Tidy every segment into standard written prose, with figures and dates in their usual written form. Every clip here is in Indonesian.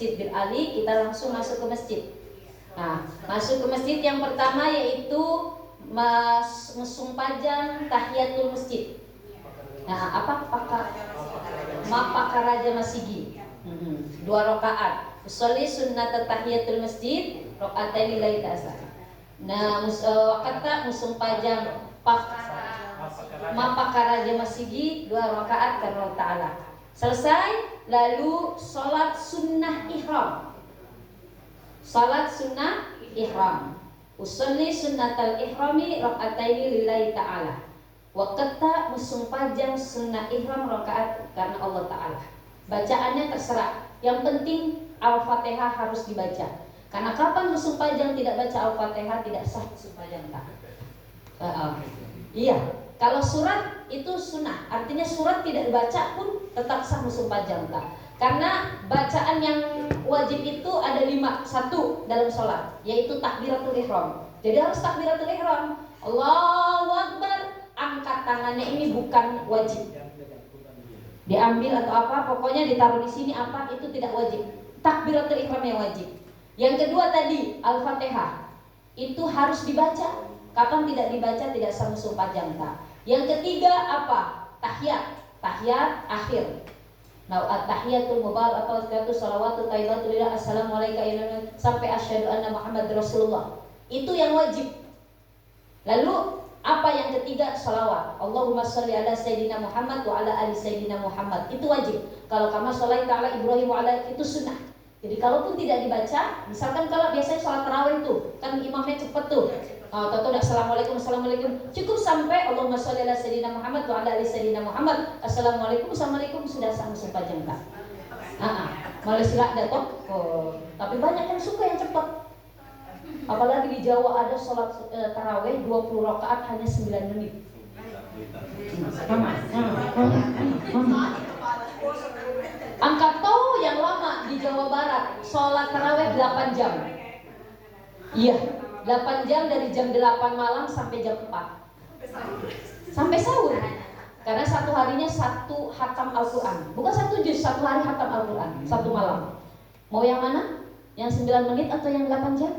Masjid Bir Ali, kita langsung masuk ke masjid. Nah, masuk ke masjid yang pertama yaitu mesung pajang tahiyatul masjid. Nah, Mapakaraja Masigi. 2 rakaat. Usolli sunnat tahiyatul masjid rakaatain lillahi ta'ala. Nah, kata musung pajang Mapakaraja Masigi 2 rakaat karena ta'ala. Selesai, lalu sholat sunnah ihram. Salat sunnah ihram. Usolli sunnatal ihrami rakataini lillahi ta'ala. Waqta musung pajang sunnah ihram rakaat karena Allah Ta'ala. Bacaannya terserah. Yang penting Al-Fatihah harus dibaca. Karena kapan musung pajang tidak baca Al-Fatihah tidak sah musung pajang tak. Iya. Kalau surat itu sunnah, artinya surat tidak dibaca pun tetap sah musung pajang tak. Karena bacaan yang wajib itu ada 5, 1 dalam sholat, yaitu takbiratul ihram. Jadi harus takbiratul ihram. Allahu Akbar, angkat tangannya ini bukan wajib. Diambil atau apa, pokoknya ditaruh di sini apa itu tidak wajib. Takbiratul ihram yang wajib. Yang kedua tadi Al-Fatihah itu harus dibaca. Kapan tidak dibaca tidak sah musung pajang tak. Yang ketiga apa? Tahiyat akhir. Nah, at-tahiyatul mubarakatuh shalawatu thayyibatul lillah assalamualaikum sampai asyhadu anna Muhammad Rasulullah. Itu yang wajib. Lalu apa yang ketiga? Shalawat. Allahumma sholli ala sayyidina Muhammad wa ala ali sayyidina Muhammad. Itu wajib. Kalau kama sholli ta'ala Ibrahim wa ala itu sunnah. Jadi kalaupun tidak dibaca, misalkan kalau biasanya sholat tarawih itu kan imamnya cepat tuh. Tahu assalamualaikum cukup sampai Allahumma sholli ala sayyidina Muhammad wa ala ali sayyidina Muhammad assalamualaikum sudah sama sepajang tak. Malah silak datok. Tapi banyak yang suka yang cepat. Apalagi di Jawa ada sholat tarawih 20 rakaat hanya 9 menit. Angkat tahu yang lama di Jawa Barat sholat tarawih 8 jam. Iya. 8 jam dari jam 8 malam sampai jam 4 sampai sahur. Karena satu harinya 1 khatam Al-Quran. Bukan 1 juz, 1 hari khatam Al-Quran 1 malam. Mau yang mana? Yang 9 menit atau yang 8 jam?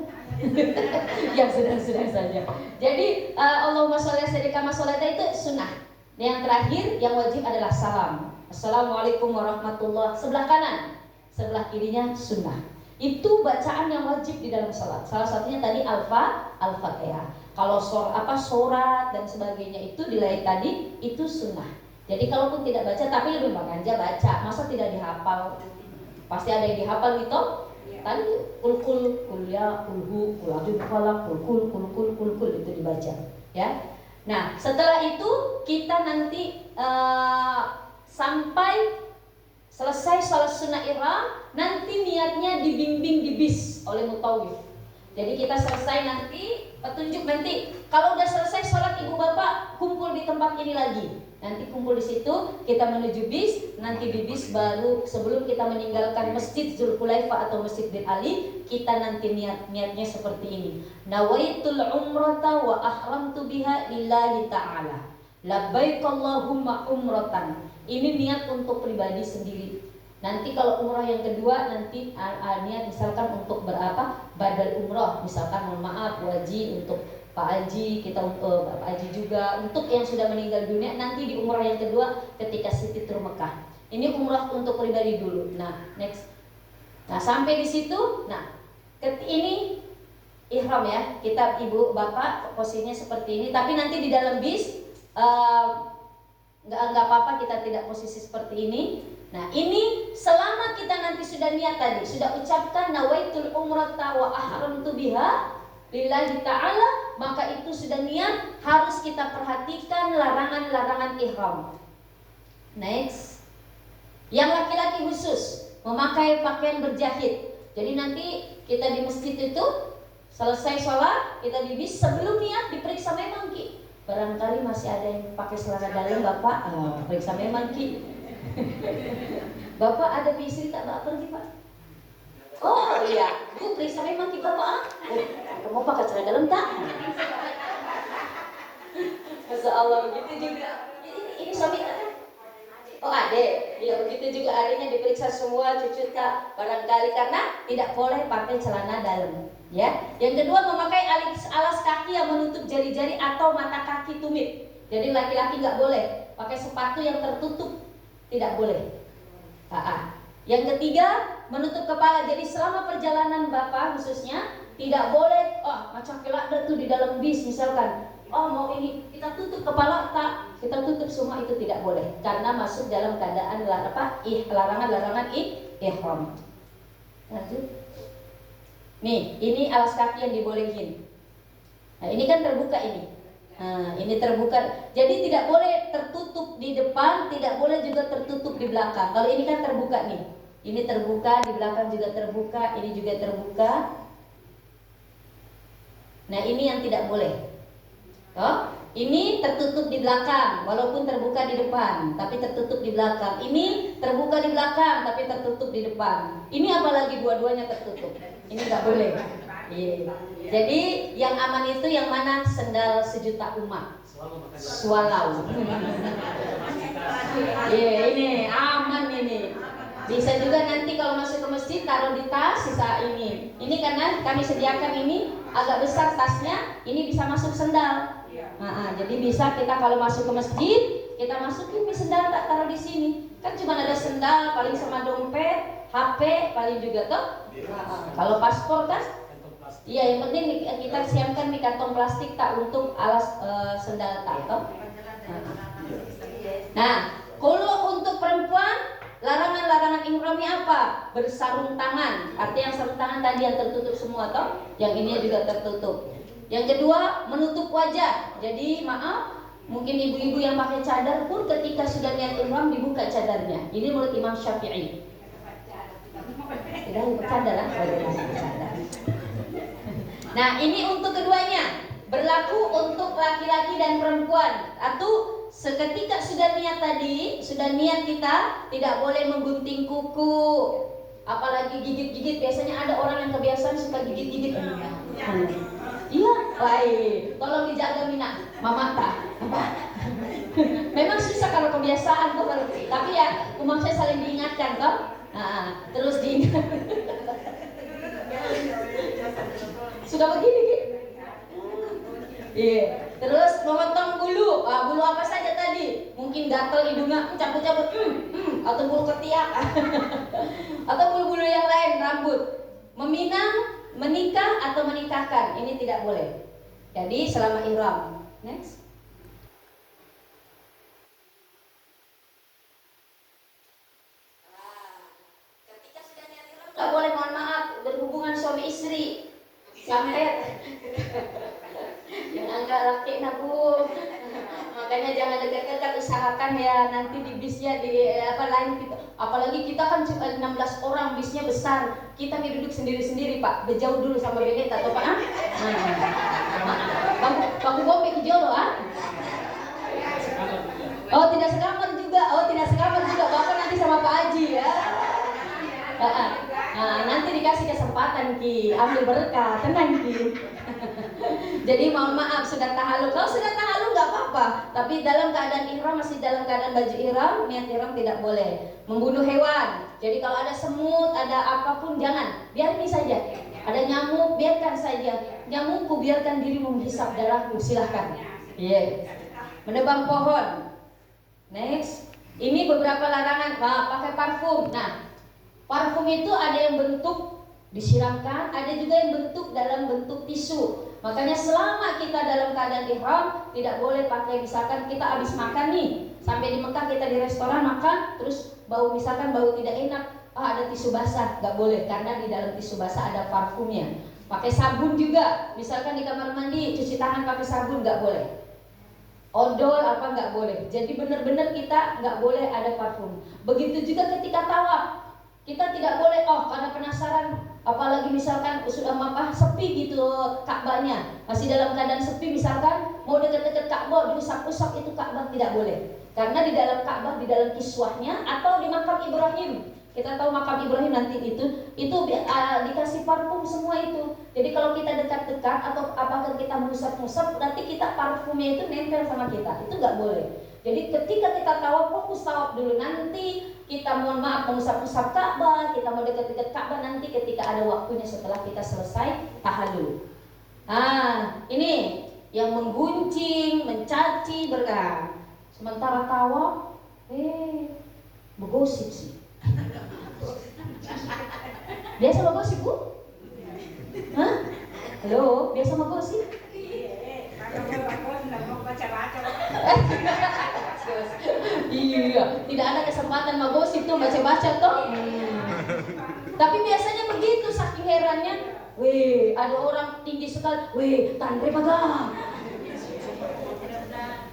Yang sedang-sedang saja. Jadi Allahumma sholli ala sayyidina itu sunnah. Yang terakhir yang wajib adalah salam. Assalamualaikum warahmatullahi. Sebelah kanan, sebelah kirinya sunnah. Itu bacaan yang wajib di dalam salat. Salah satunya tadi Al-Fatihah. Kalau surat dan sebagainya itu dilai tadi itu sunnah. Jadi kalaupun tidak baca tapi lebih aja baca. Masa tidak dihafal? Pasti ada yang dihafal gitu. Tadi kul ya kulhu kulajul falak kul itu dibaca. Ya. Nah setelah itu kita nanti sampai selesai sholat sunnah ihram, nanti niatnya dibimbing di bis oleh mutawif. Jadi kita selesai nanti petunjuk nanti. Kalau udah selesai sholat ibu bapak kumpul di tempat ini lagi. Nanti kumpul di situ kita menuju bis. Nanti di bis baru sebelum kita meninggalkan Masjid Zulhulaifah atau Masjid Bir Ali, kita nanti niatnya seperti ini. Nawaitul umrata wa ahramtu biha lillahi ta'ala. Labbaik Allahumma umratan. Ini niat untuk pribadi sendiri. Nanti kalau umrah yang kedua nanti niat misalkan untuk berapa? Badal umrah. Misalkan mohon maaf wajib untuk Pak Haji, kita Pak Haji juga untuk yang sudah meninggal dunia nanti di umrah yang kedua ketika Siti tur Mekah. Ini umrah untuk pribadi dulu. Nah, next. Nah, sampai di situ, nah, ini ihram ya. Kita ibu bapak posisinya seperti ini, tapi nanti di dalam bis nggak apa-apa kita tidak posisi seperti ini. Nah ini selama kita nanti sudah niat tadi, sudah ucapkan nawaitul umrata wa ahramtu biha lillahi ta'ala, maka itu sudah niat, harus kita perhatikan larangan-larangan ihram. Next. Yang laki-laki khusus memakai pakaian berjahit. Jadi nanti kita di masjid itu selesai sholat, kita di bis sebelum niat diperiksa memang Ki. Barangkali masih ada yang pakai celana dalam Bapak, periksa memang Ki. Bapak ada istri tak pergi Pak? Oh iya, Bu periksa memang Ki Bapak. Kamu pakai celana dalam tak? Masya Allah begitu juga. Ini suami tak? Oh adek, ya begitu juga adiknya diperiksa semua cucu tak barangkali karena tidak boleh pakai celana dalam. Ya. Yang kedua memakai alas kaki yang menutup jari-jari atau mata kaki tumit. Jadi laki-laki nggak boleh pakai sepatu yang tertutup, tidak boleh. Yang ketiga menutup kepala. Jadi selama perjalanan bapak khususnya tidak boleh macam kelak tuh di dalam bis misalkan. Mau ini kita tutup kepala tak, kita tutup semua itu tidak boleh karena masuk dalam keadaan larangan ihram. Lanjut. Nih, ini alas kaki yang dibolehin. Nah, ini kan terbuka ini. Nah, ini terbuka. Jadi tidak boleh tertutup di depan, tidak boleh juga tertutup di belakang. Kalau ini kan terbuka nih. Ini terbuka, di belakang juga terbuka, ini juga terbuka. Nah, ini yang tidak boleh. Ini tertutup di belakang, walaupun terbuka di depan, tapi tertutup di belakang. Ini terbuka di belakang, tapi tertutup di depan. Ini apalagi dua-duanya tertutup. Ini nggak boleh. Jadi yang aman itu yang mana? Sendal sejuta umat. Swalau. Ini aman ini. Bisa juga nanti kalau masuk ke masjid taruh di tas sisa ini. Ini karena kami sediakan ini agak besar tasnya, ini bisa masuk sendal. Jadi bisa kita kalau masuk ke masjid, kita masukin nih sendal tak taruh di sini. Kan cuma ada sendal paling sama dompet, HP paling juga toh. Kalau paspor kan, iya yang penting kita siapkan di kantong plastik tak untuk alas sendal tak toh. Nah, kalau untuk perempuan larangan-larangan ihramnya apa? Bersarung tangan. Artinya yang sarung tangan tadi yang tertutup semua toh, yang ini juga tertutup. Yang kedua, menutup wajah. Jadi maaf, mungkin ibu-ibu yang pakai cadar pun ketika sudah niat ihram dibuka cadarnya. Ini menurut Imam Syafi'i. Tidak bercadar lah. Nah, ini untuk keduanya. Berlaku untuk laki-laki dan perempuan. Atau seketika sudah niat tadi, sudah niat kita tidak boleh menggunting kuku, apalagi gigit-gigit. Biasanya ada orang yang kebiasaan suka gigit-gigit. Iya, baik. Tolong dijaga Mina, mama tak. Memang susah kalau kebiasaan tuh, tapi ya umum saya saling diingatkan toh. Terus diingat. Sudah begini gitu. Terus memotong bulu. Bulu apa saja tadi? Mungkin gatal hidungnya, cabut-cabut, atau bulu ketiak, atau bulu-bulu yang lain, rambut. Meminang, menikah atau menikahkan, ini tidak boleh. Jadi selama ihram. Next. Ketika sudah niat ihram, nggak boleh, mohon maaf, berhubungan suami istri sampai yang agak laki nabu. Makanya jangan dekat-dekat, usahakan ya nanti di bisnya lain kita. Apalagi kita kan cuma 16 orang, bisnya besar. Kita duduk sendiri-sendiri Pak, berjauh dulu sama Beneta atau Pak. Bangku bombe hijau loh Oh tidak sekamar juga, Bapak nanti sama Pak Haji ya. Nanti dikasih kesempatan Ki, ambil berkah, tenang Ki. Jadi mohon maaf sudah tahalul. Kalau sudah tahalul nggak apa-apa, tapi dalam keadaan ihram, masih dalam keadaan baju ihram, niat ihram tidak boleh. Membunuh hewan. Jadi kalau ada semut, ada apapun jangan, biarkan saja. Ada nyamuk, biarkan saja. Nyamukku, biarkan dirimu menghisap darahku, silahkan. Menebang pohon. Next. Ini beberapa larangan. Pakai parfum. Nah, parfum itu ada yang bentuk disiramkan, ada juga yang bentuk dalam bentuk tisu. Makanya selama kita dalam keadaan ihram tidak boleh pakai, misalkan kita habis makan nih, sampai di Mekah kita di restoran makan, terus bau misalkan bau tidak enak, ada tisu basah, nggak boleh karena di dalam tisu basah ada parfumnya. Pakai sabun juga, misalkan di kamar mandi cuci tangan pakai sabun nggak boleh. Odol apa nggak boleh. Jadi benar-benar kita nggak boleh ada parfum. Begitu juga ketika tawaf. Kita tidak boleh, karena penasaran, apalagi misalkan sudah sepi gitu Ka'bahnya, masih dalam keadaan sepi, misalkan mau dekat-dekat Ka'bah, diusap-usap itu Ka'bah, tidak boleh. Karena di dalam Ka'bah, di dalam kiswahnya atau di makam Ibrahim, kita tahu makam Ibrahim nanti itu dikasih parfum semua itu. Jadi kalau kita dekat-dekat atau apakah kita mengusap-usap, berarti kita parfumnya itu nempel sama kita, itu nggak boleh. Jadi ketika kita tawaf, fokus tawaf dulu. Nanti kita mohon maaf mengusap-usap Ka'bah, kita mau dekat-dekat Ka'bah nanti ketika ada waktunya setelah kita selesai tahallul. Nah, ini yang mengguncing, mencaci, berkah. Sementara tawaf, bergosip sih. Biasa bergosip, Bu? Hah? Halo, biasa bergosip? Iya, tidak ada kesempatan magosip tuh baca-baca toh. Tapi biasanya begitu, saking herannya. Weh, ada orang tinggi sekali. Weh, Tandre Paga.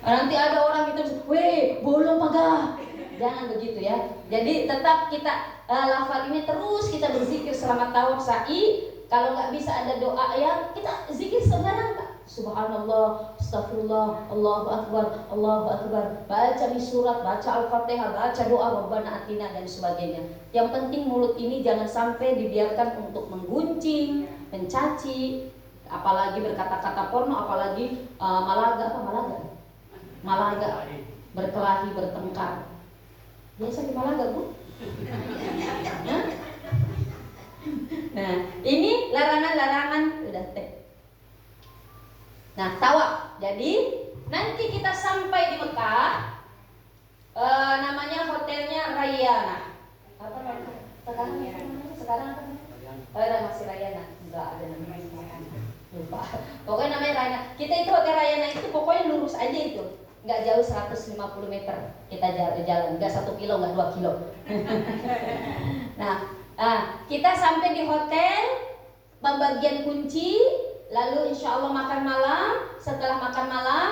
Nanti ada orang itu, weh, bolong Paga. Jangan begitu ya. Jadi tetap kita lafal ini terus kita berzikir selama tawaf sa'i. Kalau nggak bisa ada doa ya kita zikir sekarang, Kak. Subhanallah, astagfirullah, Allahu Akbar, Allahu Akbar. Baca di surat, baca Al-Fatihah, baca doa Rabbana Atina dan sebagainya. Yang penting mulut ini jangan sampai dibiarkan untuk mengguncing, mencaci, apalagi berkata-kata porno, apalagi malaga, berkelahi, bertengkar. Biasa di Malaga, Bu. Nah, ini larangan-larangan udah teh. Nah, tawaf. Jadi nanti kita sampai di Mekah, namanya hotelnya Rayana. Apa namanya? Sekarang apa? Masih Rayana. Enggak ada namanya. Lupa. Pokoknya namanya Rayana. Kita itu hotel Rayana itu pokoknya lurus aja itu. Enggak jauh 150 meter kita jalan, enggak 1 kilo, enggak 2 kilo. Nah, kita sampai di hotel, pembagian kunci, lalu insya Allah makan malam. Setelah makan malam,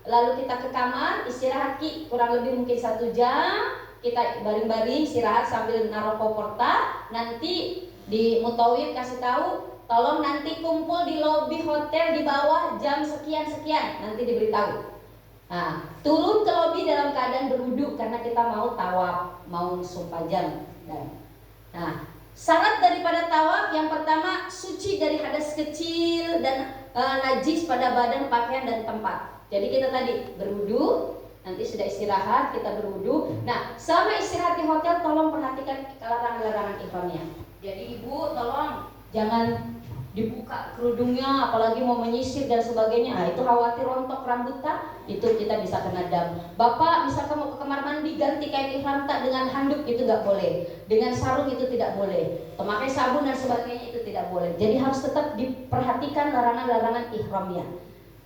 lalu kita ke kamar, istirahat kurang lebih mungkin 1 jam. Kita baring-baring istirahat sambil naruh koporta. Nanti di Mutawif kasih tahu, tolong nanti kumpul di lobi hotel di bawah jam sekian-sekian, nanti diberitahu. Nah, turun ke lobi dalam keadaan berwudu karena kita mau tawaf, mau sumpah jam. Nah, syarat daripada tawaf yang pertama suci dari hadas kecil dan najis pada badan, pakaian dan tempat. Jadi kita tadi berwudu, nanti sudah istirahat kita berwudu. Nah, selama istirahat di hotel tolong perhatikan larangan-larangan ihramnya. Jadi ibu tolong jangan dibuka kerudungnya, apalagi mau menyisir dan sebagainya. Nah, itu khawatir rontok rambutnya, itu kita bisa kena dam. Bapak misalkan mau ke kamar mandi ganti kain ihram tak dengan handuk, itu nggak boleh. Dengan sarung itu tidak boleh. Memakai sabun dan sebagainya itu tidak boleh. Jadi harus tetap diperhatikan larangan-larangan ihramnya.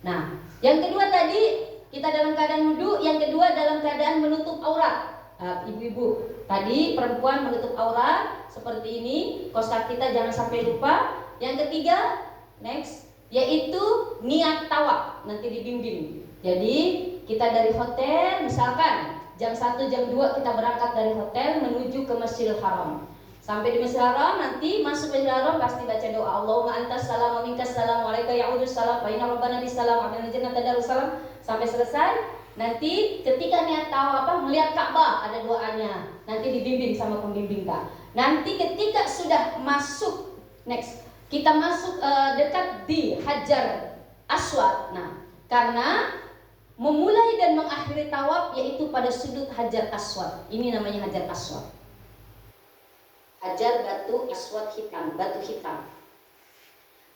Nah, yang kedua tadi kita dalam keadaan wudu, yang kedua dalam keadaan menutup aurat. Nah, ibu-ibu tadi perempuan menutup aurat seperti ini, kostat kita jangan sampai lupa. Yang ketiga, next, yaitu niat tawaf, nanti dibimbing. Jadi kita dari hotel, misalkan jam 1, jam 2 kita berangkat dari hotel menuju ke Masjidil Haram. Sampai di Masjidil Haram, nanti masuk Masjidil Haram pasti baca doa Allahumma antas salam wa minkas salam wa alaika ya'udus salam wa inna rabbana bisalam wa inna jannata darussalam. Sampai selesai. Nanti ketika niat tawaf melihat Ka'bah ada doanya. Nanti dibimbing sama pembimbing, Kak. Nanti ketika sudah masuk, next, kita masuk dekat di Hajar Aswad. Nah, karena memulai dan mengakhiri tawaf yaitu pada sudut Hajar Aswad. Ini namanya Hajar Aswad. Hajar batu aswad hitam, batu hitam.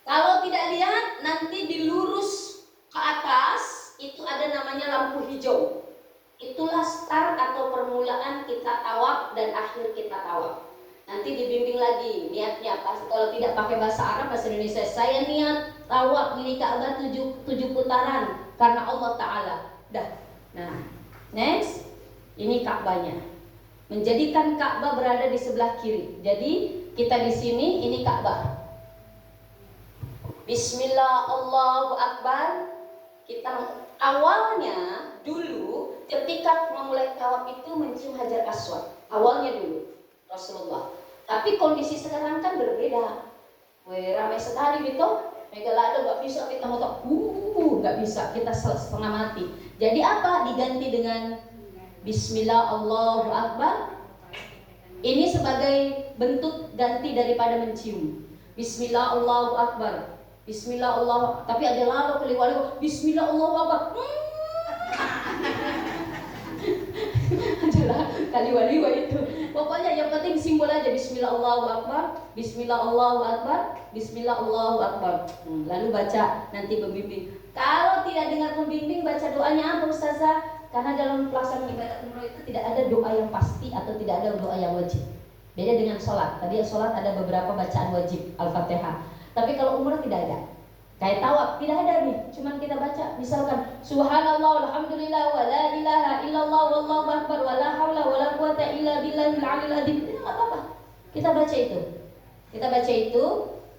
Kalau tidak lihat, nanti dilurus ke atas itu ada namanya lampu hijau. Itulah start atau permulaan kita tawaf dan akhir kita tawaf. Nanti dibimbing lagi niatnya, pasti kalau tidak pakai bahasa Arab, bahasa Indonesia, saya niat tawaf ini Ka'bah 7 putaran karena Allah Ta'ala. Dah. Nah, next, ini Ka'bahnya. Menjadikan Ka'bah berada di sebelah kiri. Jadi kita di sini, ini Ka'bah. Bismillah, Allahu Akbar. Kita awalnya dulu ketika memulai tawaf itu mencium Hajar Aswad. Awalnya dulu Rasulullah. Tapi kondisi sekarang kan berbeda. Ramai sekali gitu. Megalado nggak bisa kita mau nggak bisa, kita setengah mati. Jadi apa? Diganti dengan Bismillah Allahu Akbar. Ini sebagai bentuk ganti daripada mencium. Bismillah Allahu Akbar. Bismillah Allah. Tapi ada lalu keliwali Bismillah Allahu Akbar. kali waliwa itu. Pokoknya yang penting simbol aja, Bismillah Allahu Akbar, Bismillah Allahu Akbar, Bismillah Allahu Akbar. Lalu baca nanti pembimbing. Kalau tidak dengar pembimbing, baca doanya apa Ustazah? Karena dalam pelaksanaan ibadah umroh itu tidak ada doa yang pasti atau tidak ada doa yang wajib. Beda dengan sholat. Tadi sholat ada beberapa bacaan wajib, Al-Fatihah. Tapi kalau umroh tidak ada. Kayak tawaf tidak ada nih, cuman kita baca misalkan Subhanallah walhamdulillah wa la ilaha illallah wallahu akbar wa la haula wa la quwata illa billahil aliyil azim. Itu enggak apa-apa. Kita baca itu. Kita baca itu,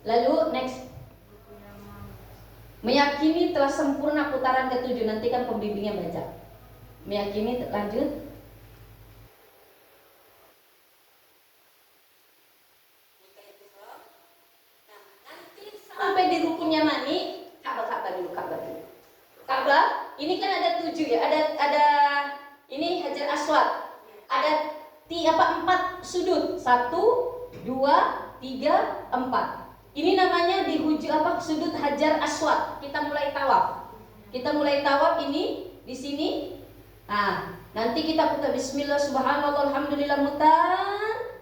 lalu next. Meyakini telah sempurna putaran ke-7, nanti kan pembimbingnya baca. Meyakini lanjut. Sampai di rukun Yamani, Ka'bah dulu. Ka'bah, ini kan ada 7 ya, ada ini Hajar Aswad, ada 4 sudut, 1, 2, 3, 4. Ini namanya di sudut Hajar Aswad. Kita mulai tawaf ini di sini. Nah, nanti kita putar Bismillah Subhanallah Alhamdulillah mutar.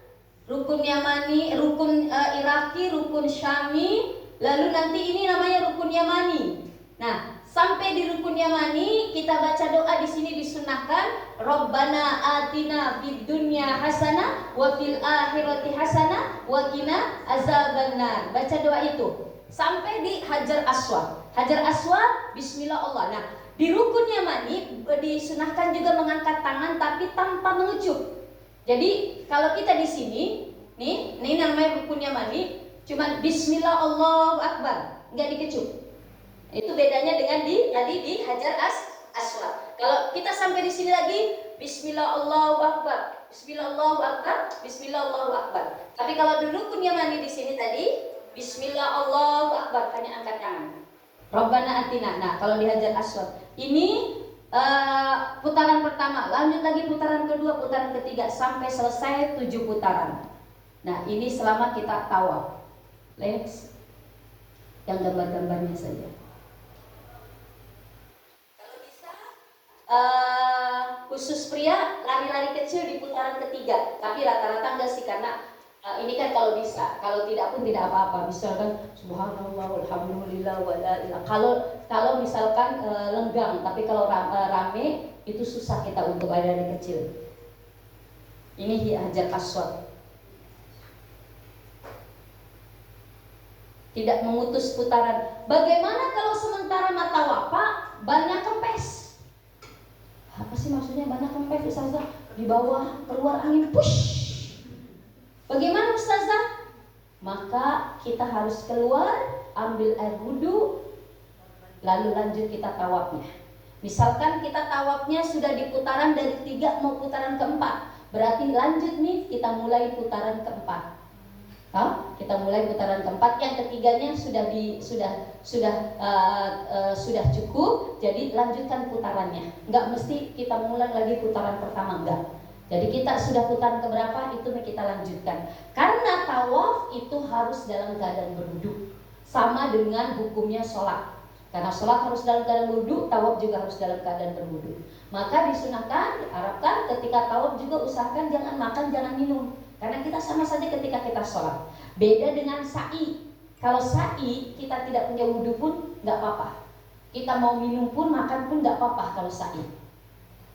Rukun Yamani, rukun Iraki, rukun Syami. Lalu nanti ini namanya rukun Yamani. Nah, sampai di rukun Yamani kita baca doa di sini disunahkan Rabbana atina fid dunya hasanah wa fil akhirati hasanah wa qina azabannar. Baca doa itu sampai di Hajar Aswad. Hajar Aswad Bismillah Allah. Nah, di rukun Yamani disunahkan juga mengangkat tangan tapi tanpa mengecup. Jadi kalau kita di sini, ini namanya rukun Yamani. Cuma Bismillah Allahu Akbar, nggak dikecup. Itu bedanya dengan tadi di Hajar Aswad. Kalau kita sampai di sini lagi Bismillah Allahu Akbar, Bismillah Allahu Akbar, Bismillah Allahu Akbar. Tapi kalau di rukun Yamani di sini tadi Bismillah Allahu Akbar, hanya angkat tangan. Rabbana atina. Nah, kalau di Hajar Aswad ini putaran pertama, lanjut lagi putaran kedua, putaran ketiga sampai selesai 7 putaran. Nah, ini selama kita tawaf. Next, yang gambar-gambarnya saja. Kalau bisa, khusus pria lari-lari kecil di putaran ketiga. Tapi rata-rata enggak sih, karena ini kan kalau bisa. Kalau tidak pun tidak apa-apa. Misalkan Subhanallah, Alhamdulillah, wa la ilaha. Kalau misalkan lenggang, tapi kalau rame itu susah kita untuk lari-lari kecil. Ini Hajar Aswad. Tidak memutus putaran. Bagaimana kalau sementara mata wapa banyak kempes? Apa sih maksudnya banyak kempes Ustazah? Di bawah keluar angin push. Bagaimana Ustazah? Maka kita harus keluar, ambil air wudhu, lalu lanjut kita tawafnya. Misalkan kita tawafnya sudah di putaran dari 3 mau putaran keempat, berarti lanjut nih kita mulai putaran keempat. Kita mulai putaran keempat, yang ketiganya sudah cukup, jadi lanjutkan putarannya. Enggak mesti kita mulai lagi putaran pertama, enggak. Jadi kita sudah putaran keberapa itu kita lanjutkan. Karena tawaf itu harus dalam keadaan berwudu, sama dengan hukumnya sholat. Karena sholat harus dalam keadaan berwudu, tawaf juga harus dalam keadaan berwudu. Maka disunahkan, diharapkan ketika tawaf juga usahakan jangan makan, jangan minum. Karena kita sama saja ketika kita sholat. Beda dengan sa'i. Kalau sa'i kita tidak punya wudhu pun nggak apa-apa. Kita mau minum pun makan pun nggak apa-apa kalau sa'i.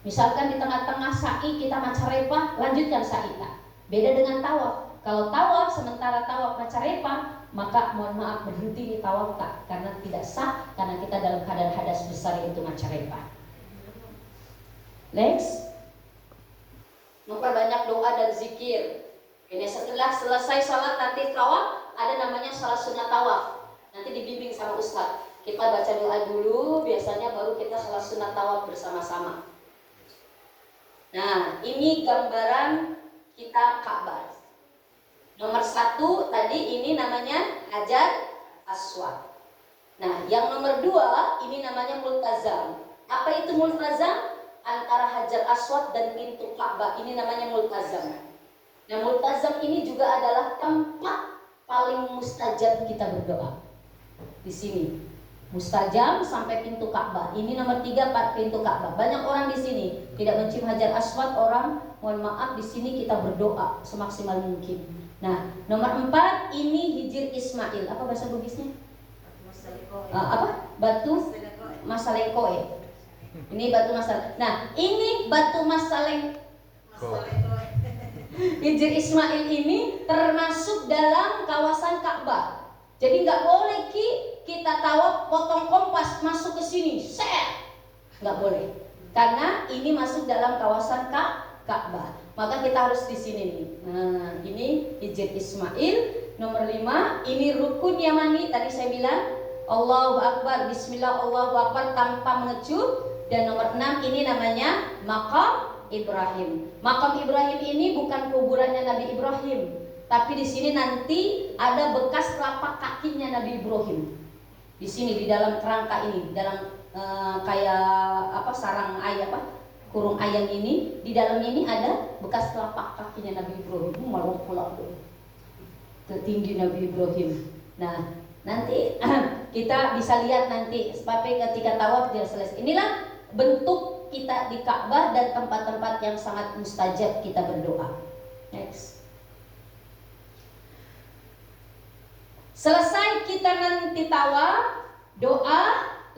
Misalkan di tengah-tengah sa'i kita macarepah, lanjutkan sa'i. Beda dengan tawaf. Kalau tawaf sementara tawaf macarepah, maka mohon maaf berhenti di tawaf tak, karena tidak sah, karena kita dalam keadaan hadas besar yaitu macarepah. Next, memperbanyak doa dan zikir. Ini setelah selesai sholat nanti tawaf, ada namanya sholat sunnah tawaf. Nanti dibimbing sama ustaz. Kita baca doa dulu, biasanya baru kita sholat sunnah tawaf bersama-sama. Nah, ini gambaran kita Ka'bah. Nomor 1 tadi ini namanya Hajar Aswad. Nah, yang nomor 2 ini namanya Multazam. Apa itu Multazam? Antara Hajar Aswad dan pintu Ka'bah, ini namanya Multazam. Nah, Multazam ini juga adalah tempat paling mustajab kita berdoa. Di sini. Mustajam sampai pintu Ka'bah. Ini nomor 3 pintu Ka'bah. Banyak orang di sini tidak mencium Hajar Aswad. Orang, mohon maaf, di sini kita berdoa semaksimal mungkin. Nah, nomor 4 ini Hijir Ismail. Apa bahasa Bugisnya? Apa? Batu Masalengkoe. Ini batu Masaleng. Nah, ini batu Masalengkoe. Hijir Ismail ini termasuk dalam kawasan Ka'bah. Jadi nggak boleh kita tawaf potong kompas masuk ke sini, nggak boleh. Karena ini masuk dalam kawasan Ka'bah. Maka kita harus di sini nih. Nah, ini Hijir Ismail. Nomor 5, ini rukun Yamani. Tadi saya bilang Allahu Akbar, Bismillah, Allahu Akbar tanpa mengecup. Dan nomor 6 ini namanya Maqam Ibrahim. Maqam Ibrahim ini bukan kuburannya Nabi Ibrahim. Tapi di sini nanti ada bekas telapak kakinya Nabi Ibrahim. Di sini di dalam kerangka ini, dalam kayak apa sarang ayam kurung ayam ini, di dalam ini ada bekas telapak kakinya Nabi Ibrahim. Malu pulang tuh. Tertinggi Nabi Ibrahim. Nah, nanti kita bisa lihat nanti sampai ketika tawaf dia selesai. Inilah bentuk kita di Ka'bah dan tempat-tempat yang sangat mustajab kita berdoa. Next. Selesai kita nanti tawaf, doa,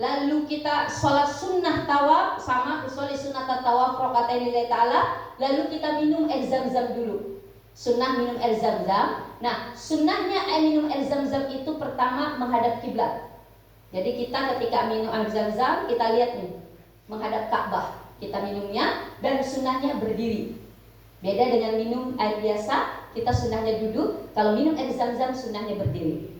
lalu kita sholat sunnah tawaf, sama sholat sunnah tawaf rakatain lillahi ta'ala, lalu kita minum air zam-zam dulu. Sunnah minum air zam-zam. Nah, sunnahnya minum air zam-zam itu pertama menghadap kiblat. Jadi kita ketika minum air zam-zam, kita lihat nih, menghadap Ka'bah. Kita minumnya dan sunnahnya berdiri. Beda dengan minum air biasa, kita sunnahnya duduk. Kalau minum air zam-zam sunnahnya berdiri.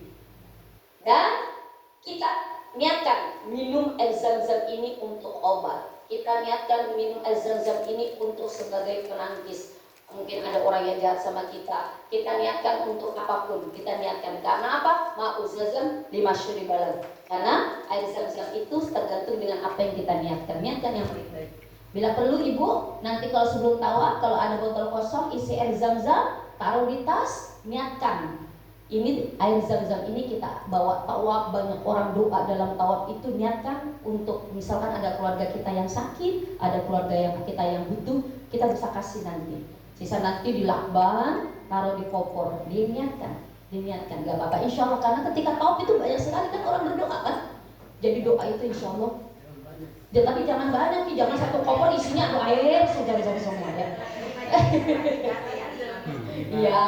Dan kita niatkan minum air zam-zam ini untuk obat. Kita niatkan minum air zam-zam ini untuk sebagai penangkis. Mungkin ada orang yang jahat sama kita. Kita niatkan untuk apapun. Kita niatkan karena apa? Ma'u zam-zam lima syuribalan. Karena air zam-zam itu tergantung dengan apa yang kita niatkan. Niatkan yang baik-baik. Bila perlu ibu, nanti kalau sebelum tawaf, kalau ada botol kosong isi air zam-zam, taruh di tas, niatkan. Ini air zam-zam ini kita bawa tawaf, banyak orang doa dalam tawaf itu, niatkan untuk misalkan ada keluarga kita yang sakit, ada keluarga yang kita yang butuh, kita bisa kasih nanti. Sisa nanti dilakban, taruh di kopor, diniatkan, gak apa-apa insya Allah. Karena ketika tawaf itu banyak sekali kan orang berdoa kan. Jadi doa itu insya Allah. Ya, tapi jangan banyak nih, jangan satu kopor isinya doa air saja semua ya. Iya,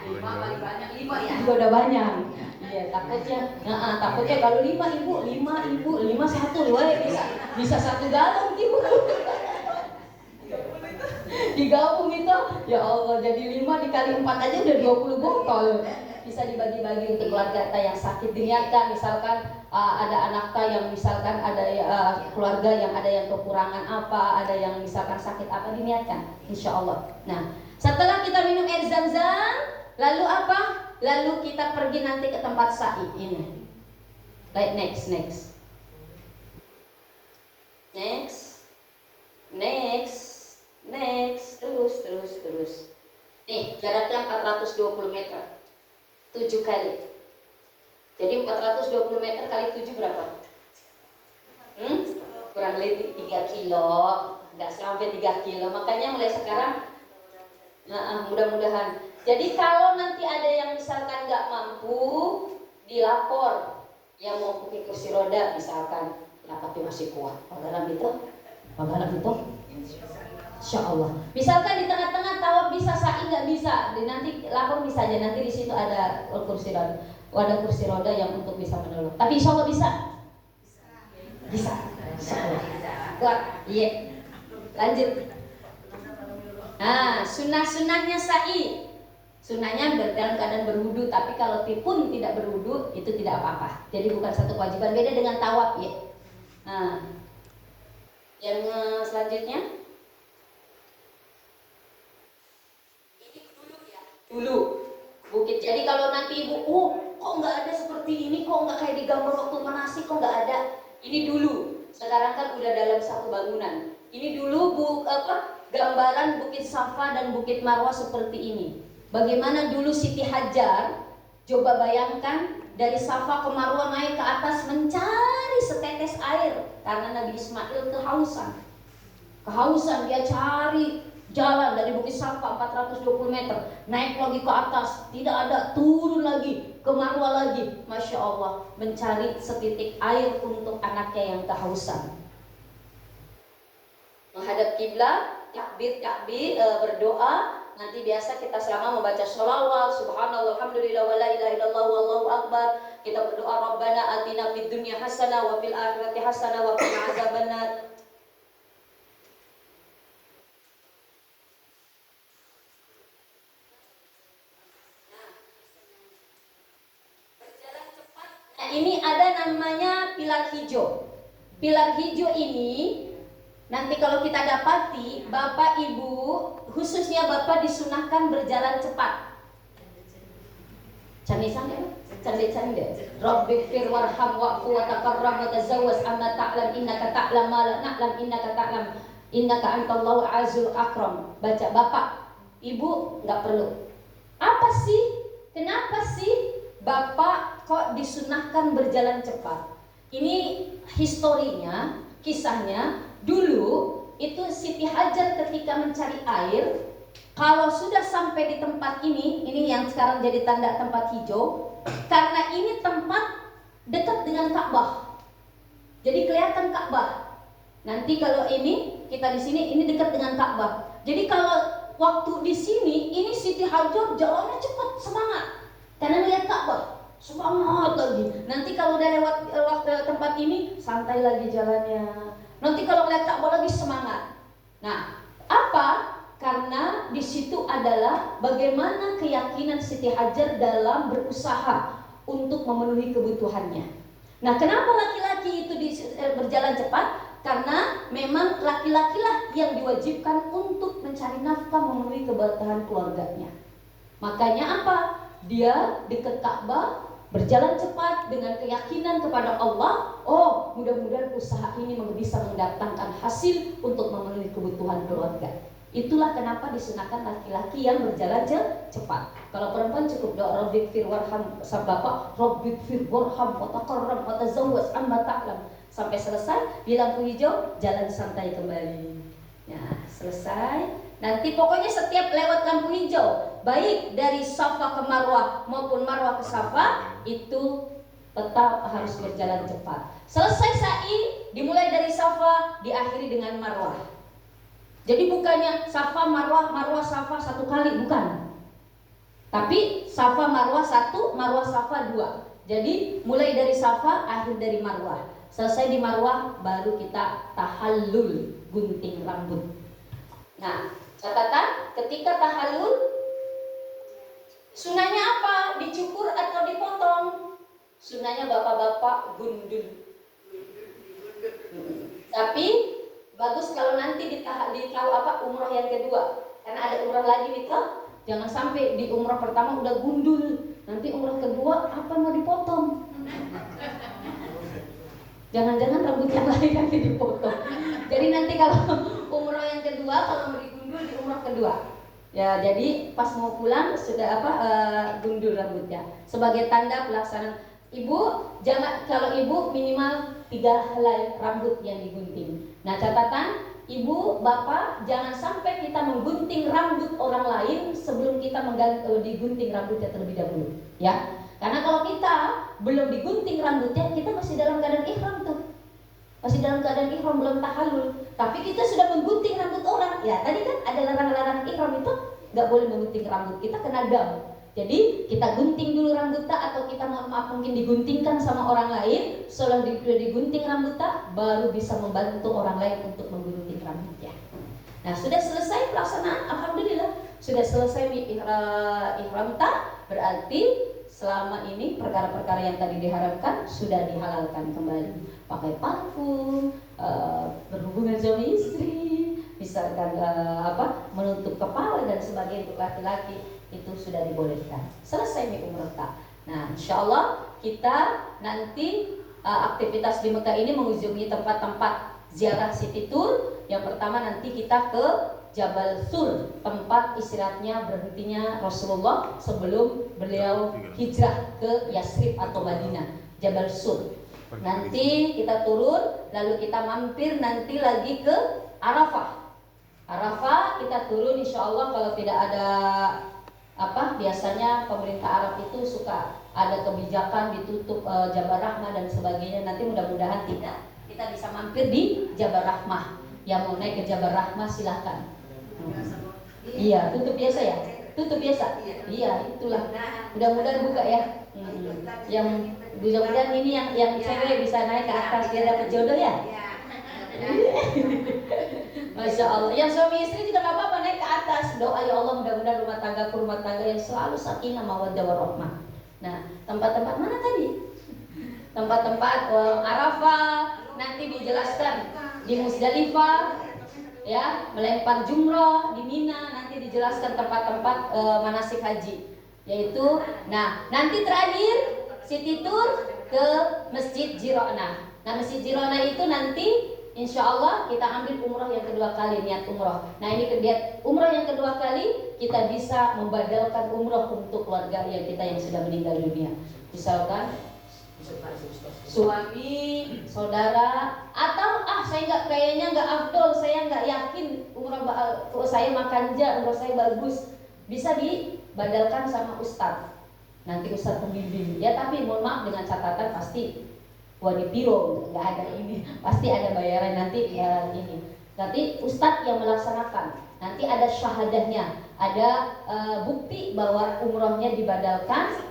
5 paling banyak, 5 ya juga udah banyak. Iya, takutnya kalau 5 ibu, 5 satu, bisa 1 galon ibu. Digabung itu, ya Allah, jadi 5 dikali 4 aja udah 20 botol. Bisa dibagi-bagi untuk keluarga kita yang sakit. Diniatkan misalkan ada anak kita yang misalkan ada keluarga yang ada yang kekurangan apa, ada yang misalkan sakit apa, diniatkan insya Allah. Nah, setelah kita minum air zam-zam, lalu apa? Lalu kita pergi nanti ke tempat sa'i ini. Like next. Terus. Nih, jaraknya 420 meter. 7 kali. Jadi 420 meter kali 7 berapa? Kurang lebih 3 kilo. Nggak sampai 3 kilo. Makanya mulai sekarang mudah-mudahan. Jadi kalau nanti ada yang misalkan nggak mampu, dilapor. Yang mau pakai kursi roda misalkan, tapi masih kuat. Bagaimana itu? Insya Allah. Misalkan di tengah-tengah tawaf bisa, sa'i nggak bisa, nanti lapor bisa aja. Nanti di situ ada kursi roda, ada kursi roda yang untuk bisa menolong. Tapi insya Allah bisa. Insya Allah. Kuat. Iya. Lanjut. Nah, sunnahnya sa'i. Sunnahnya dalam keadaan berwudu. Tapi kalau pun tidak berwudu itu tidak apa-apa. Jadi bukan satu kewajiban. Beda dengan tawaf ya. Nah, yang selanjutnya. Dulu bukit. Jadi kalau nanti ibu, kok nggak ada seperti ini, kok nggak kayak di gambar waktu manasik, kok nggak ada. Ini dulu. Sekarang kan udah dalam satu bangunan. Ini dulu gambaran Bukit Safa dan Bukit Marwah seperti ini. Bagaimana dulu Siti Hajar Coba bayangkan dari Safa ke Marwah naik ke atas mencari setetes air karena Nabi Ismail kehausan. Kehausan dia cari jalan dari Bukit Safa 420 meter, naik lagi ke atas, tidak ada, turun lagi ke Marwah lagi. Masya Allah, mencari setitik air untuk anaknya yang kehausan. Menghadap kiblat, takbir, berdoa. Nanti biasa kita selama membaca sholawat, subhanallah, alhamdulillah, wa la ilaha illallah, wallahu akbar. Kita berdoa, Rabbana atina fid dunya hasanah wa fil akhirati hasanah wa qina azabannar. Nah, ini ada namanya pilar hijau. Pilar hijau ini nanti kalau kita dapati, Bapak Ibu, khususnya Bapak disunahkan berjalan cepat. Candi-candi, Rabbighfir warham wa'fu wa taqarram wa tazawwaz amma ta'lam innaka ta'lam ma la na'lam innaka ta'lam innaka antallahu azul akram. Baca Bapak, Ibu nggak perlu. Apa sih? Kenapa sih Bapak kok disunahkan berjalan cepat? Ini historinya, kisahnya. Dulu itu Siti Hajar ketika mencari air, kalau sudah sampai di tempat ini yang sekarang jadi tanda tempat hijau, karena ini tempat dekat dengan Ka'bah, jadi kelihatan Ka'bah. Nanti kalau ini kita di sini, ini dekat dengan Ka'bah. Jadi kalau waktu di sini, ini Siti Hajar jalannya cepat, semangat, karena lihat Ka'bah, semangat lagi. Nanti kalau udah lewat tempat ini, santai lagi jalannya. Nanti kalau lihat Ka'bah lagi semangat. Nah, apa? Karena di situ adalah bagaimana keyakinan Siti Hajar dalam berusaha untuk memenuhi kebutuhannya. Nah, kenapa laki-laki itu berjalan cepat? Karena memang laki-lakilah yang diwajibkan untuk mencari nafkah, memenuhi kebutuhan keluarganya. Makanya apa? Dia dekat Ka'bah, berjalan cepat dengan keyakinan kepada Allah. Oh, mudah-mudahan usaha ini bisa mendatangkan hasil untuk memenuhi kebutuhan keluarga. Itulah kenapa disunahkan laki-laki yang berjalan cepat. Kalau perempuan cukup doa Rabbighfir warham, Bapak Rabbighfir warham wa taqarram wa tazawwaz amma ta'lam. Sampai selesai di lampu hijau, jalan santai kembali. Ya, selesai. Nanti pokoknya setiap lewat lampu hijau, baik dari Safa ke Marwah maupun Marwah ke Safa, itu tetap harus berjalan cepat. Selesai sa'i, dimulai dari Safa, diakhiri dengan Marwah. Jadi bukannya Safa, Marwah, Marwah, Safa satu kali, bukan. Tapi Safa, Marwah satu, Marwah, Safa dua. Jadi mulai dari Safa, akhir dari Marwah. Selesai di Marwah, baru kita tahallul, gunting rambut. Nah, catatan, ketika tahallul, sunahnya apa? Dicukur atau dipotong? Sunahnya bapak-bapak gundul. Tapi bagus kalau nanti ditahu apa umrah yang kedua, karena ada umrah lagi gitu. Jangan sampai di umrah pertama udah gundul, nanti umrah kedua apa mau dipotong? Jangan-jangan rambut yang lain nanti dipotong. Jadi nanti kalau umrah yang kedua, kalau mau digundul di umrah kedua. Ya, jadi pas mau pulang sudah gundul rambutnya sebagai tanda pelaksanaan. Ibu jangan, kalau ibu minimal 3 helai rambut yang digunting. Nah, catatan ibu, bapak, jangan sampai kita menggunting rambut orang lain sebelum kita digunting rambutnya terlebih dahulu, ya. Karena kalau kita belum digunting rambutnya, kita masih dalam keadaan ihram tuh. Masih dalam keadaan ihram, belum tahallul. Tapi kita sudah menggunting rambut orang. Ya, tadi kan ada larangan-larangan ihram itu nggak boleh menggunting rambut. Kita kena dam. Jadi kita gunting dulu rambutnya, atau kita mohon maaf mungkin diguntingkan sama orang lain. Setelah digunting rambutnya, baru bisa membantu orang lain untuk menggunting rambutnya. Nah, sudah selesai pelaksanaan, alhamdulillah. Sudah selesai ihram tak, berarti selama ini perkara-perkara yang tadi diharamkan sudah dihalalkan kembali. Pakai parfum, berhubungan suami istri, misalkan menutup kepala dan sebagainya untuk laki-laki, itu sudah dibolehkan. Selesai nih umrah. Nah, insya Allah kita nanti aktivitas di Mekah ini mengunjungi tempat-tempat ziarah city tour. Yang pertama nanti kita ke Jabal Sur, tempat istirahatnya berhentinya Rasulullah sebelum beliau hijrah ke Yasrib atau Madinah. Jabal Sur. Nanti kita turun, lalu kita mampir nanti lagi ke Arafah. Arafah kita turun, insya Allah kalau tidak ada biasanya pemerintah Arab itu suka ada kebijakan ditutup Jabal Rahmah dan sebagainya. Nanti mudah-mudahan tidak, kita bisa mampir di Jabal Rahmah. Yang mau naik ke Jabal Rahmah silahkan. Iya, tutup biasa ya, tutup biasa. Iya, itulah. Mudah-mudahan buka ya. Yang mudah-mudahan ini yang cewek bisa naik ke atas biar dapat jodoh ya. Masya Allah. Yang suami istri juga nggak apa-apa naik ke atas. Doa ya Allah mudah-mudahan rumah tangga yang selalu sakinah mawaddah warahmah. Nah, tempat-tempat mana tadi? Tempat-tempat Arafah nanti dijelaskan di Musdalifah, ya, melempar jumroh di Mina, nanti dijelaskan tempat-tempat manasik haji. Yaitu, nah nanti terakhir Siti Tur ke Masjid Jirona. Nah Masjid Jirona itu nanti insya Allah kita ambil umroh yang kedua kali, niat umroh. Nah ini niat umroh yang kedua kali kita bisa membadalkan umroh untuk keluarga kita yang sudah meninggal dunia. Misalkan suami, saudara, atau saya kayaknya nggak afdol, saya nggak yakin umroh saya makanja, umroh saya bagus, bisa dibadalkan sama ustadz. Nanti ustadz pembimbing ya, tapi mohon maaf dengan catatan pasti wadipiro, nggak ada ini, pasti ada bayaran nanti ini. Nanti ustadz yang melaksanakan, nanti ada syahadahnya, ada bukti bahwa umrohnya dibadalkan.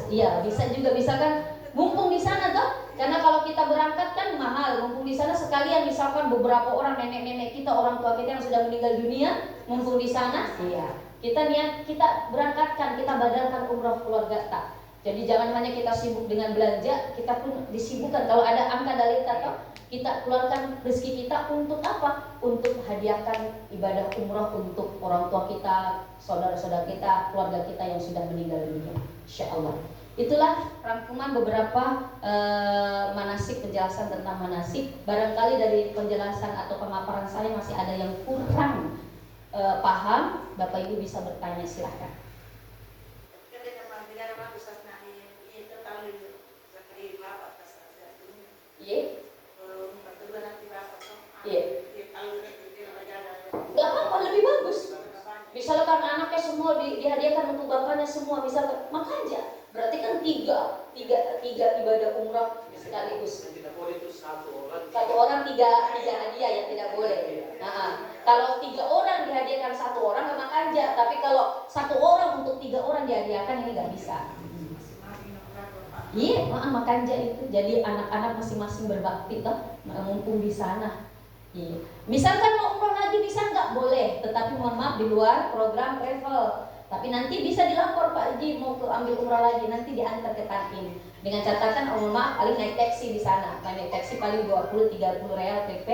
Iya bisa juga, bisa kan, mumpung di sana toh, karena kalau kita berangkat kan mahal, mumpung di sana sekalian misalkan beberapa orang nenek-nenek kita, orang tua kita yang sudah meninggal dunia, mumpung di sana, iya kita niat, kita berangkatkan, kita badalkan umroh keluarga tak. Jadi jangan hanya kita sibuk dengan belanja, kita pun disibukkan kalau ada angka dalil atau kita keluarkan rezeki kita untuk apa? Untuk hadiahkan ibadah umroh untuk orang tua kita, saudara-saudara kita, keluarga kita yang sudah meninggal dunia. Insyaallah. Itulah rangkuman beberapa manasik, penjelasan tentang manasik. Barangkali dari penjelasan atau pemaparan saya masih ada yang kurang paham, Bapak Ibu bisa bertanya, silahkan. Iya. Iya. Gak apa-apa, lebih bagus. Misalkan anaknya semua dihadiahkan untuk bapaknya semua, misalkan makanya berarti kan tiga ibadah umrah sekaligus. Tidak boleh itu satu orang tiga hadiah yang tidak boleh. Nah, kalau 3 orang dihadiahkan 1 orang nggak makanja, tapi kalau 1 orang untuk 3 orang dihadiahkan ini nggak bisa. Iya, makanja itu. Jadi anak-anak masing-masing berbakti toh, mumpung di sana. Iya. Misalkan mau umroh lagi bisa nggak? Boleh, tetapi mohon maaf di luar program travel. Tapi nanti bisa dilapor Pak Haji mau ambil umroh lagi, nanti diantar ke Takim. Dengan catatan mohon maaf paling naik taksi di sana. Naik taksi paling 20-30 real PP.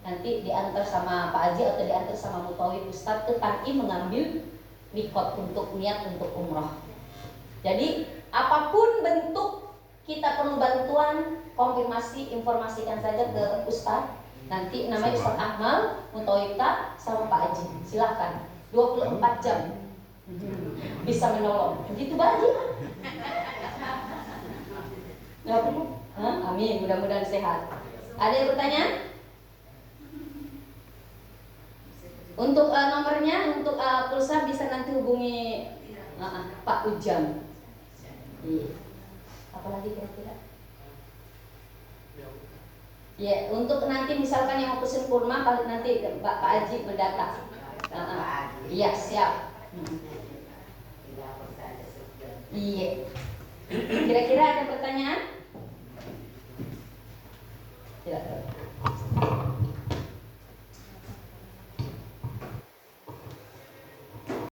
Nanti diantar sama Pak Haji atau diantar sama Mutawif Ustadz ke Takim mengambil mikot untuk niat untuk umroh. Jadi apapun bentuk kita perlu bantuan, konfirmasi, informasikan saja ke Ustadz. Nanti namanya Ustadz Akmal, Mutawifta sama Pak Haji. Silakan, 24 jam bisa menolong. Begitu Pak Haji. Amin, mudah-mudahan sehat. Ada yang bertanya? Untuk nomornya, untuk pulsa bisa nanti hubungi Pak Ujang. Apalagi kira-kira? Ya, untuk nanti misalkan yang mau pesen kurma, nanti Pak Haji mendata. Iya, siap. Iya. Kira-kira ada pertanyaan? Tidak.